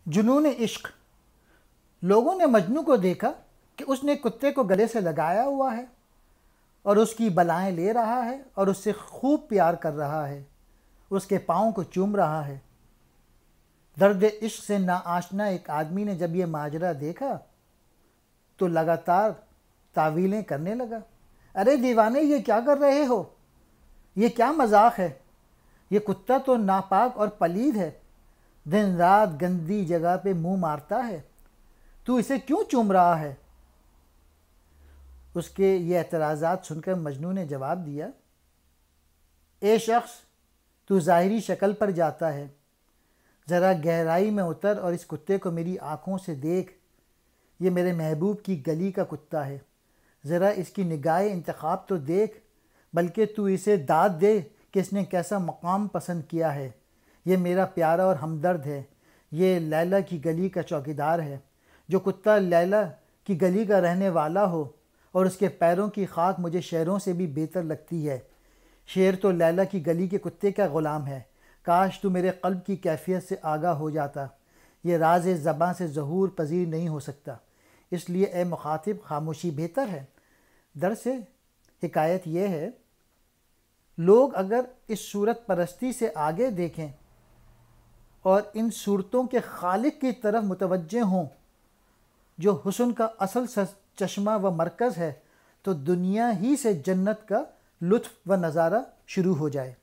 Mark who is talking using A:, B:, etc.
A: جنون عشق۔ لوگوں نے مجنو کو دیکھا کہ اس نے کتے کو گلے سے لگایا ہوا ہے اور اس کی بلائیں لے رہا ہے اور اس سے خوب پیار کر رہا ہے، اس کے پاؤں کو چوم رہا ہے۔ درد عشق سے ناآشنا ایک آدمی نے جب یہ ماجرا دیکھا تو لگاتار تعویلیں کرنے لگا۔ ارے دیوانے، یہ کیا کر رہے ہو؟ یہ کیا مذاق ہے؟ یہ کتا تو ناپاک اور پلید ہے، دن رات گندی جگہ پہ منہ مارتا ہے، تو اسے کیوں چوم رہا ہے؟ اس کے یہ اعتراضات سن کر مجنو نے جواب دیا، اے شخص، تو ظاہری شکل پر جاتا ہے، ذرا گہرائی میں اتر اور اس کتے کو میری آنکھوں سے دیکھ۔ یہ میرے محبوب کی گلی کا کتا ہے، ذرا اس کی نگاہ انتخاب تو دیکھ، بلکہ تو اسے داد دے کہ اس نے کیسا مقام پسند کیا ہے۔ یہ میرا پیارا اور ہمدرد ہے، یہ لیلا کی گلی کا چوکیدار ہے۔ جو کتا لیلا کی گلی کا رہنے والا ہو اور اس کے پیروں کی خاک مجھے شیروں سے بھی بہتر لگتی ہے۔ شیر تو لیلا کی گلی کے کتے کا غلام ہے۔ کاش تو میرے قلب کی کیفیت سے آگاہ ہو جاتا۔ یہ راز زباں سے ظہور پذیر نہیں ہو سکتا، اس لیے اے مخاطب، خاموشی بہتر ہے۔ درس حکایت یہ ہے، لوگ اگر اس صورت پرستی سے آگے دیکھیں اور ان صورتوں کے خالق کی طرف متوجہ ہوں جو حسن کا اصل چشمہ و مرکز ہے، تو دنیا ہی سے جنت کا لطف و نظارہ شروع ہو جائے۔